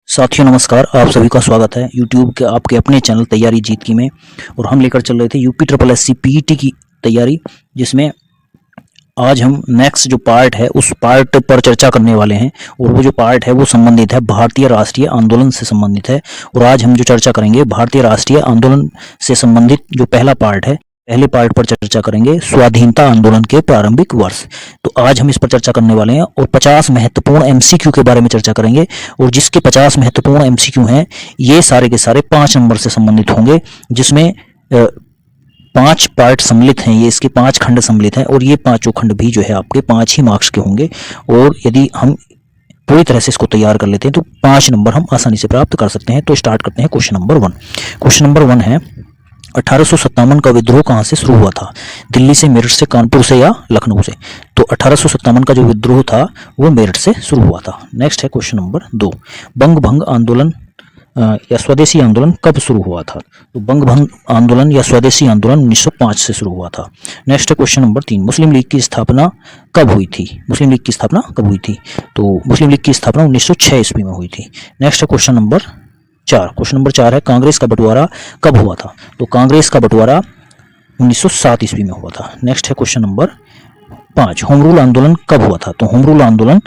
साथियों नमस्कार, आप सभी का स्वागत है यूट्यूब के आपके अपने चैनल तैयारी जीत की में। और हम लेकर चल रहे थे यूपी ट्रिपल एससी पीईटी की तैयारी, जिसमें आज हम नेक्स्ट जो पार्ट है उस पार्ट पर चर्चा करने वाले हैं। और वो जो पार्ट है वो संबंधित है भारतीय राष्ट्रीय आंदोलन से संबंधित है। और आज हम जो चर्चा करेंगे भारतीय राष्ट्रीय आंदोलन से संबंधित जो पहला पार्ट है, पहले पार्ट पर चर्चा करेंगे स्वाधीनता आंदोलन के प्रारंभिक वर्ष। तो आज हम इस पर चर्चा करने वाले हैं और 50 महत्वपूर्ण एमसीक्यू के बारे में चर्चा करेंगे। और जिसके 50 महत्वपूर्ण एमसीक्यू हैं ये सारे के सारे 5 नंबर से संबंधित होंगे, जिसमें 5 पार्ट सम्मिलित हैं। ये इसके 5 खंड सम्मिलित हैं और ये पांचों खंड भी जो है आपके 5 ही मार्क्स के होंगे। और यदि हम पूरी तरह से इसको तैयार कर लेते हैं तो 5 नंबर हम आसानी से प्राप्त कर सकते हैं। तो स्टार्ट करते हैं क्वेश्चन नंबर 1। क्वेश्चन नंबर 1 है 1857 का विद्रोह कहाँ से शुरू हुआ था? दिल्ली से, मेरठ से, कानपुर से या लखनऊ से? तो 1857 का जो विद्रोह था वो मेरठ से शुरू हुआ था। नेक्स्ट है क्वेश्चन नंबर 2, बंग भंग आंदोलन या स्वदेशी आंदोलन कब शुरू हुआ था? तो बंग भंग आंदोलन या स्वदेशी आंदोलन 1905 से शुरू हुआ था। नेक्स्ट है क्वेश्चन नंबर 3, मुस्लिम लीग की स्थापना कब हुई थी? मुस्लिम लीग की स्थापना कब हुई थी? तो मुस्लिम लीग की स्थापना 1906 ईस्वी में हुई थी। नेक्स्ट है क्वेश्चन नंबर 4। क्वेश्चन नंबर 4 है कांग्रेस का बंटवारा कब हुआ था? तो कांग्रेस का बंटवारा 1907 ईस्वी में हुआ था। नेक्स्ट है क्वेश्चन नंबर 5, होम रूल आंदोलन कब हुआ था? तो होम रूल आंदोलन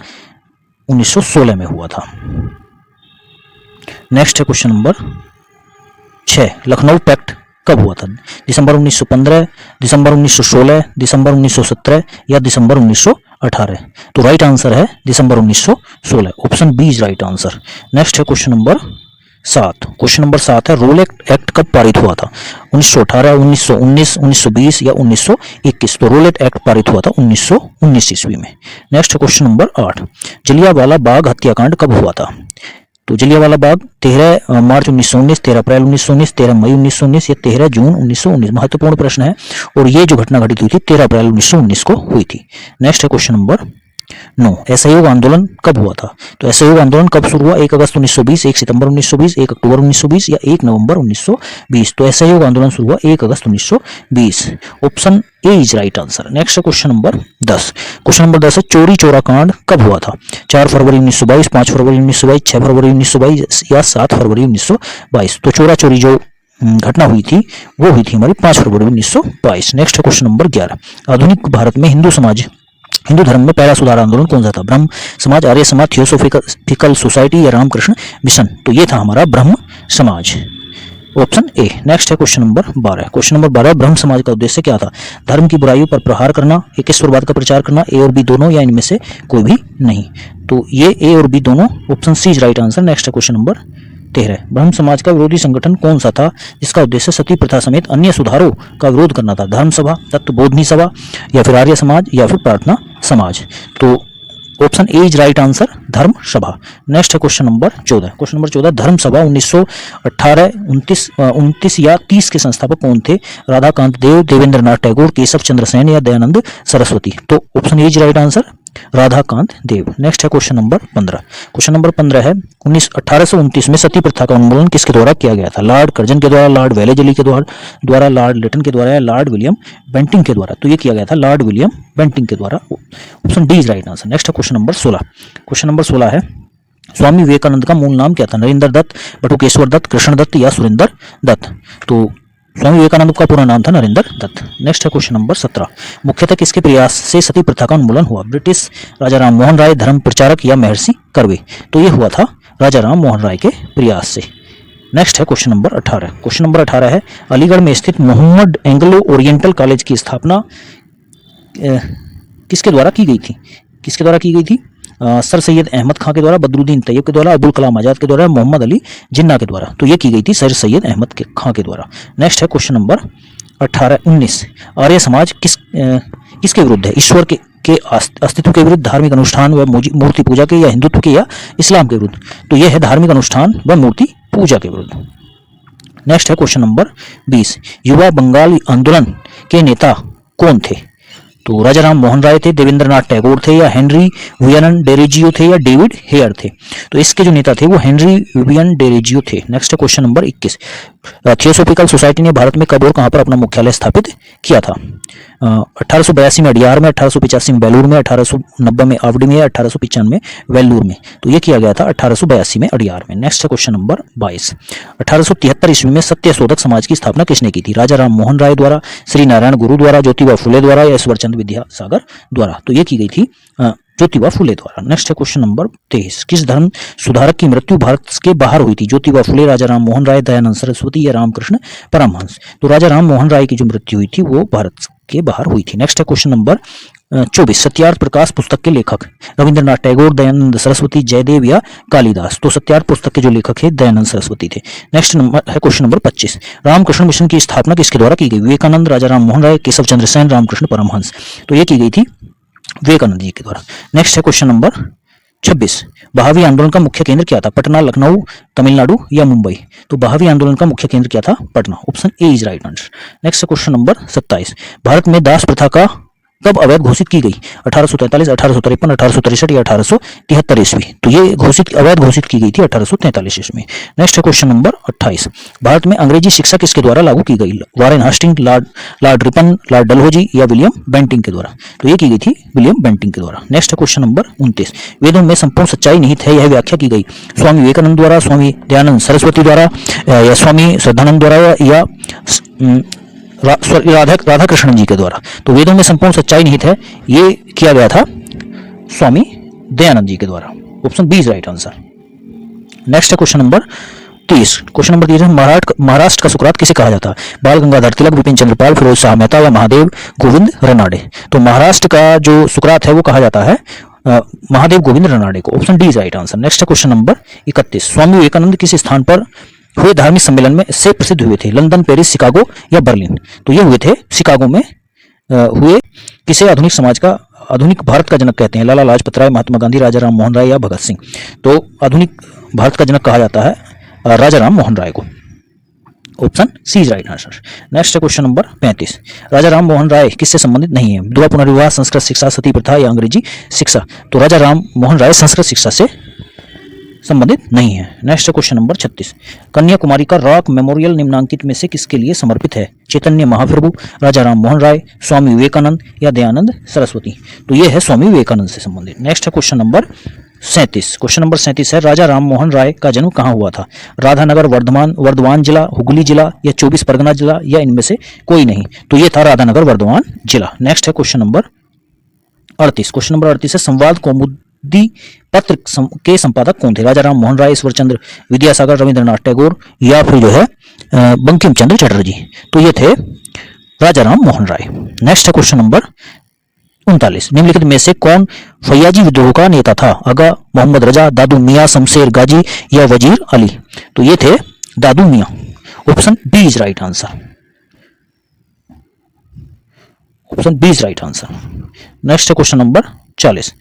1916 में हुआ था। नेक्स्ट है क्वेश्चन नंबर 6, लखनऊ पैक्ट कब हुआ था? दिसंबर 1915, दिसंबर 1916, दिसंबर 1917 या दिसंबर 1918? तो राइट आंसर है दिसंबर 1916। Option B is right answer. Next है क्वेश्चन नंबर 7। क्वेश्चन नंबर 7 है रूल एक्ट कब पारित हुआ था? 1918, 1919, 1920 या 1921? तो रूल एक्ट पारित हुआ था 1919 ईस्वी में। Next question number 8, Jallianwala Bagh हत्याकांड कब हुआ था? तो जलियांवाला बाग 13 मार्च 1919, 13 अप्रैल 1919, 13 मई 1919 या 13 जून 1919? महत्वपूर्ण प्रश्न है और ये जो घटना घटित हुई थी 13 अप्रैल 1919 को हुई थी। नेक्स्ट है क्वेश्चन नंबर 9, असहयोग आंदोलन कब हुआ था? तो असहयोग आंदोलन कब शुरू हुआ? 1 अगस्त 1920, 1 सितंबर 1920, 1 अक्टूबर 1920 या 1 नवंबर 1920? तो असहयोग आंदोलन शुरू हुआ 1 अगस्त 1920। Option A is right answer. Next question number 10। Question number 10 है चोरी चौरा कांड कब हुआ था? 4 फरवरी 1922, 5 फरवरी 1922, 6 फरवरी 1922 या 7 फरवरी 1922? तो चोरा चोरी जो घटना हुई थी वो हुई थी हमारी 5 फरवरी 1922। नेक्स्ट क्वेश्चन नंबर 11, आधुनिक भारत में हिंदू धर्म में पहला सुधार आंदोलन कौन सा था? ब्रह्म समाज, आर्य समाज, थियोसोफिकल सोसाइटी या रामकृष्ण मिशन? तो ये था हमारा ब्रह्म समाज। Option A. नेक्स्ट है क्वेश्चन नंबर 12। क्वेश्चन नंबर 12, ब्रह्म समाज का उद्देश्य क्या था? धर्म की बुराइयों पर प्रहार करना, एकेश्वरवाद का प्रचार करना, ए और बी दोनों या इनमें से कोई भी नहीं? तो ये ए और बी दोनों। Option C is right answer. Next है क्वेश्चन नंबर 13, ब्रह्म समाज का विरोधी संगठन कौन सा था जिसका उद्देश्य सती प्रथा समेत अन्य सुधारों का विरोध करना था? धर्म सभा, तत्वबोधनी सभा या फिर आर्य समाज या फिर प्रार्थना समाज? तो option A is right answer, धर्म सभा। नेक्स्ट है क्वेश्चन नंबर 14। क्वेश्चन नंबर 14, धर्म सभा 1918, 29 या 30 के संस्थापक कौन थे? राधाकांत देव, देवेंद्रनाथ टैगोर, केशव चंद्र सेन या दयानंद सरस्वती? तो option A is right answer, Radhakant Dev. Next है क्वेश्चन नंबर 15। क्वेश्चन नंबर 15 है 1829 में सती प्रथा का उन्मूलन किसके द्वारा किया गया था? लॉर्ड कर्जन के द्वारा, लॉर्ड वेलेजली के द्वारा, लॉर्ड लिटन के द्वारा या लॉर्ड विलियम बेंटिंग के द्वारा? तो ये किया गया था लॉर्ड विलियम बेंटिंग के द्वारा। Option D is right answer. Next है क्वेश्चन नंबर 16। क्वेश्चन नंबर 16 है स्वामी विवेकानंद का मूल नाम क्या था? नरेंद्र दत्त, बटुकेश्वर दत्त, कृष्ण दत्त या सुरेंद्र दत्त? तो स्वामी विवेकानंद का पूरा नाम था नरेंद्र दत्त। नेक्स्ट है क्वेश्चन नंबर 17, मुख्यतः किसके प्रयास से सती प्रथा का उन्मूलन हुआ? ब्रिटिश राजा राम मोहन राय, धर्म प्रचारक या महर्षि कर्वे? तो ये हुआ था राजा राम मोहन राय के प्रयास से। नेक्स्ट है क्वेश्चन नंबर 18। क्वेश्चन नंबर 18 है अलीगढ़ में स्थित मोहम्मद एंग्लो ओरिएंटल कॉलेज की स्थापना किसके द्वारा की गई थी? किसके द्वारा की गई थी? सर सैयद अहमद खां के द्वारा, बदरुद्दीन तैयब के द्वारा, अब्दुल कलाम आजाद के द्वारा, मोहम्मद अली जिन्ना के द्वारा? तो ये की गई थी सर सैयद अहमद खां के द्वारा। नेक्स्ट है क्वेश्चन नंबर 19, आर्य समाज किसके विरुद्ध है? ईश्वर के अस्तित्व के विरुद्ध, धार्मिक अनुष्ठान व मूर्ति पूजा के, या हिंदुत्व के या इस्लाम के विरुद्ध? तो यह है धार्मिक अनुष्ठान व मूर्ति पूजा के विरुद्ध। नेक्स्ट है क्वेश्चन नंबर 20, युवा बंगाल आंदोलन के नेता कौन थे? तो राजा राम मोहन राय थे, देवेंद्रनाथ टैगोर थे, या हेनरी वियन डेरेजियो थे, या डेविड हेयर थे। तो इसके जो नेता थे वो हेनरी वियन डेरेजियो थे। Next question number 21, theosophical society ने भारत में कब और कहां पर अपना मुख्यालय स्थापित किया था? 1882 में अडियार में, 1885 में बेलूर में, 1890 में आवड़ी में, 1895 में वेल्लूर में। तो ये किया गया था 1882 में अडियार में। नेक्स्ट क्वेश्चन नंबर 22, 1873 ईस्वी में सत्यशोधक समाज की स्थापना किसने की थी? राजा राम मोहन राय द्वारा, श्री नारायण गुरु द्वारा, ज्योतिबा फुले द्वारा, या ईश्वरचंद विद्यासागर द्वारा? तो ये की गई थी ज्योतिबा फुले द्वारा। नेक्स्ट क्वेश्चन नंबर 23, किस धर्म सुधारक की मृत्यु भारत के बाहर हुई थी? ज्योतिबा फुले, राजा राम मोहन राय, दयानंद सरस्वती, या रामकृष्ण परमहंस? तो राजा राम मोहन राय की जो मृत्यु हुई थी वो भारत के बाहर हुई थी। Next question number 24, Satyarth Prakash पुस्तक के लेखक रविंद्रनाथ टैगोर, दयानंद सरस्वती, जयदेव, या कालिदास? तो सत्यार्थ पुस्तक के जो लेखक है दयानंद सरस्वती थे। नेक्स्ट नंबर है क्वेश्चन नंबर 25, रामकृष्ण मिशन की स्थापना किसके द्वारा की गई? विवेकानंद, राजा राम मोहन राय, केशव चंद्र सेन, रामकृष्ण परमहंस? तो ये की गई थी विवेकानंद जी के द्वारा। नेक्स्ट है क्वेश्चन नंबर 26, बहावी आंदोलन का मुख्य केंद्र क्या था? पटना, लखनऊ, तमिलनाडु, या मुंबई? तो बहावी आंदोलन का मुख्य केंद्र क्या था? Patna. Option A is right answer. Next question number 27, Bharat में दास प्रथा का कब अवैध घोषित की गई? 1843, 1853, 1863, या 1873 ईस्वी? तो ये अवैध घोषित की गई थी 1843 ईस्वी में। नेक्स्ट क्वेश्चन नंबर 28, भारत में अंग्रेजी शिक्षा किसके द्वारा लागू की गई? Warren Hastings, Lord Ripon, Lord Dalhousie, या विलियम बेंटिंग के द्वारा? तो ये की गई थी विलियम बेंटिंग के द्वारा। नेक्स्ट क्वेश्चन नंबर 29, वेदों में संपूर्ण सच्चाई निहित है, यह व्याख्या की गई स्वामी विवेकानंद द्वारा, स्वामी दयानंद सरस्वती द्वारा, या स्वामी श्रद्धानंद द्वारा, या राधा कृष्णन जी के द्वारा? तो वेदों में संपूर्ण सच्चाई निहित है ये किया गया था स्वामी दयानंद जी के द्वारा। Option B is right answer. Next है question number 30, question number 30, Maharashtra का सुकरात किसे कहा जाता है? बाल गंगाधर तिलक, बिपिन चंद्र पाल, फिरोज शाह मेहता, या महादेव गोविंद रनाडे? तो महाराष्ट्र का जो सुकरात है वो कहा जाता है महादेव गोविंद रनाडे को। Option D is right answer. Next question number 31, Swami Vivekananda किस स्थान पर हुए धार्मिक सम्मेलन में से प्रसिद्ध हुए थे? लंदन, पेरिस, शिकागो, या बर्लिन? तो ये हुए थे शिकागो में हुए। किसे आधुनिक समाज का, आधुनिक भारत का जनक कहते हैं? लाला लाजपत राय, महात्मा गांधी, राजा राम मोहन राय, या भगत सिंह? तो आधुनिक भारत का जनक कहा जाता है राजा राम मोहन राय को। Option C is right answer. Next question number 35, Raja Ram Mohan Roy किससे संबंधित नहीं है? विधवा पुनर्विवाह, संस्कृत शिक्षा, सती प्रथा, या अंग्रेजी शिक्षा? तो राजा राम मोहन राय संस्कृत शिक्षा से संबंधित नहीं है। नेक्स्ट क्वेश्चन नंबर 36, कन्याकुमारी का रॉक मेमोरियल निम्नांकित में से किसके लिए समर्पित है? चैतन्य महाप्रभु, राजा राम मोहन राय, स्वामी विवेकानंद, या दयानंद सरस्वती? तो ये है स्वामी विवेकानंद से संबंधित। Next question number 37, question number 37 है, राजा राम मोहन राय का जन्म कहाँ हुआ था? राधानगर, वर्धमान जिला, हुगली जिला, या 24 परगना जिला, या इनमें से कोई नहीं? तो ये था राधानगर वर्धमान जिला। नेक्स्ट है क्वेश्चन नंबर 38, क्वेश्चन नंबर 38 है, संवाद कौमुदी पत्र के संपादक कौन थे? राजा राम मोहन राय, ईश्वरचंद्र विद्यासागर, रविंद्रनाथ टैगोर, या फिर जो है बंकिम चंद्र चटर्जी? तो ये थे राजा राम मोहन राय। नेक्स्ट क्वेश्चन नंबर 39, निम्नलिखित में से कौन फैयाजी विद्रोह का नेता था? आगा मोहम्मद रजा, दादू मियां, शमशेर गाजी, या वजीर अली? तो ये थे Dadu Miyan. Option B is right answer. Option B is right answer. Next question number 40,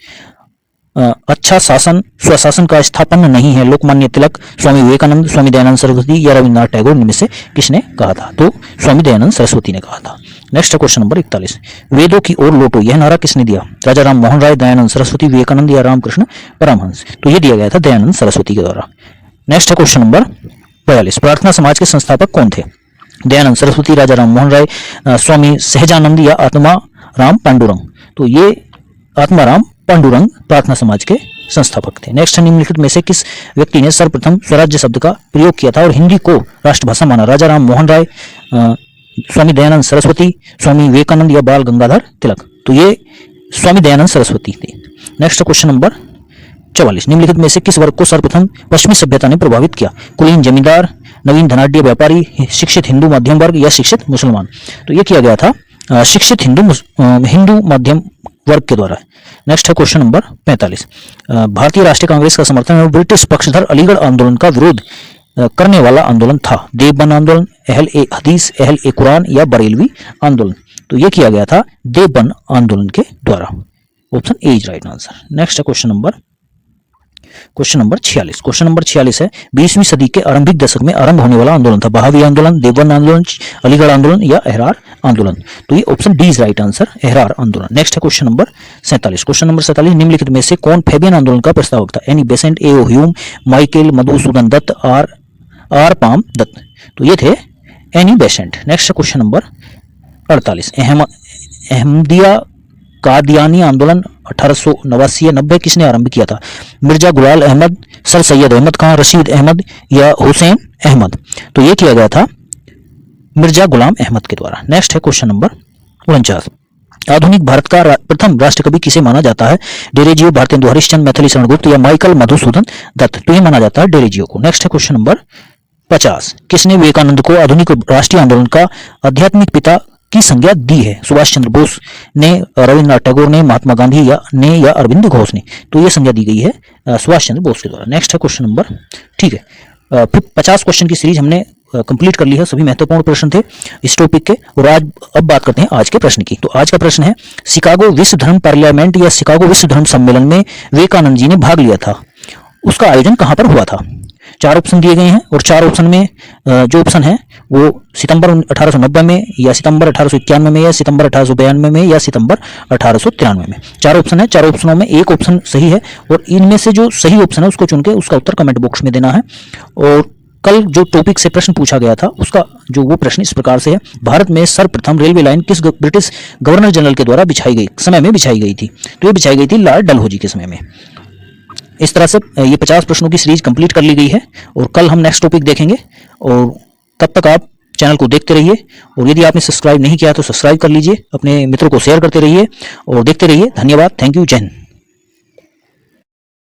अच्छा शासन स्वशासन का स्थापन नहीं है, लोकमान्य तिलक, स्वामी विवेकानंद, स्वामी दयानंद सरस्वती, या रविन्द्रनाथ टैगोर इनमें से किसने कहा था? तो स्वामी दयानंद सरस्वती ने कहा था। नेक्स्ट क्वेश्चन नंबर 41, वेदों की ओर लौटो यह नारा किसने दिया? राजा राम मोहन राय, दयानंद सरस्वती, विवेकानंद, या रामकृष्ण परमहंस? तो ये दिया गया था दयानंद सरस्वती के द्वारा। नेक्स्ट क्वेश्चन नंबर 42, प्रार्थना समाज के संस्थापक कौन थे? दयानंद सरस्वती, राजा राम मोहन राय, स्वामी सहजानंद, या आत्मा राम पांडुरंग? तो ये आत्मा राम पांडुरंग प्रार्थना समाज के संस्थापक थे। नेक्स्ट, निम्नलिखित में से किस व्यक्ति ने सर्वप्रथम स्वराज्य शब्द का प्रयोग किया था और हिंदी को राष्ट्रभाषा माना? राजा राम मोहन राय, स्वामी दयानंद सरस्वती, स्वामी विवेकानंद, या बाल गंगाधर तिलक? तो ये स्वामी दयानंद सरस्वती थे। नेक्स्ट क्वेश्चन नंबर 44, निम्नलिखित में से किस वर्ग को सर्वप्रथम पश्चिमी सभ्यता ने प्रभावित किया? कुलीन जमींदार, नवीन धनाढ्य व्यापारी, शिक्षित हिंदू मध्यम वर्ग, या शिक्षित मुसलमान? तो ये किया गया था शिक्षित हिंदू मध्यम वर्ग के द्वारा। नेक्स्ट है क्वेश्चन नंबर 45, भारतीय राष्ट्रीय कांग्रेस का समर्थन और ब्रिटिश पक्षधर अलीगढ़ आंदोलन का विरोध करने वाला आंदोलन था? देवबंद आंदोलन, अहल ए हदीस, अहल ए कुरान, या बरेलवी आंदोलन? तो ये किया गया था देवबंद आंदोलन के द्वारा। Option A is right answer. Next question number question number 46। Question number 46 है 20वीं सदी के आरंभिक दशक में आरंभ होने वाला आंदोलन था। बहावी आंदोलन, देवबंद आंदोलन, अलीगढ़ आंदोलन या अहरार आंदोलन। तो ये option D is right answer, Ahrar आंदोलन। नेक्स्ट है क्वेश्चन नंबर 47। क्वेश्चन नंबर 47, निम्नलिखित में से कौन फैबियन आंदोलन का प्रस्तावक था? Annie Besant, A O Hume, Michael Madhusudan Dutt, R Palme Dutt. तो ये थे Annie Besant. Next question number 48, Ahmadiyya Qadiani आंदोलन 1889 या 90 किसने आरंभ किया था? मिर्जा गुलाम अहमद, सर सैयद अहमद खान, रशीद अहमद या हुसैन अहमद। तो ये किया गया था मिर्जा गुलाम अहमद के द्वारा। नेक्स्ट है क्वेश्चन नंबर 49, आधुनिक भारत का प्रथम राष्ट्रकवि किसे माना जाता है? डेरेजियो, भारतेंदु हरिश्चंद्र, मैथिली शरण गुप्त या माइकल मधुसूदन दत्त। तो ये माना जाता है डेरेजियो को। नेक्स्ट है क्वेश्चन नंबर 50, किसने विवेकानंद को आधुनिक राष्ट्रीय आंदोलन का आध्यात्मिक पिता की संज्ञा दी है? सुभाष चंद्र बोस ने, रविन्द्रनाथ टैगोर ने, महात्मा गांधी या अरविंद घोष ने। तो ये संज्ञा दी गई है सुभाष चंद्र बोस के द्वारा। नेक्स्ट है क्वेश्चन नंबर, ठीक है, 50 क्वेश्चन की सीरीज हमने कंप्लीट कर ली है। सभी महत्वपूर्ण प्रश्न थे इस टॉपिक के। और अब बात करते हैं आज के प्रश्न की। तो आज का प्रश्न है, शिकागो विश्व धर्म पार्लियामेंट या शिकागो विश्व धर्म सम्मेलन में विवेकानंद जी ने भाग लिया था, उसका आयोजन कहां पर हुआ था? 4 ऑप्शन दिए गए हैं और 4 ऑप्शन में जो ऑप्शन है वो सितंबर 1890 में या सितंबर 1891 में या सितंबर 1892 में या सितंबर 1893 में। 4 ऑप्शन है, 4 ऑप्शनों में एक ऑप्शन सही है और इनमें से जो सही ऑप्शन है उसको चुन के उसका उत्तर कमेंट बॉक्स में देना है। और कल जो टॉपिक से प्रश्न पूछा गया था उसका जो वो प्रश्न इस प्रकार से है, भारत में सर्वप्रथम रेलवे लाइन किस ब्रिटिश गवर्नर जनरल के द्वारा समय में बिछाई गई थी? तो ये बिछाई गई थी लॉर्ड डलहौजी के समय में। इस तरह से ये 50 प्रश्नों की सीरीज कंप्लीट कर ली गई है और कल हम नेक्स्ट टॉपिक देखेंगे। और तब तक आप चैनल को देखते रहिए और यदि आपने सब्सक्राइब नहीं किया तो सब्सक्राइब कर लीजिए, अपने मित्रों को शेयर करते रहिए और देखते रहिए। धन्यवाद, थैंक यू, जय हिंद।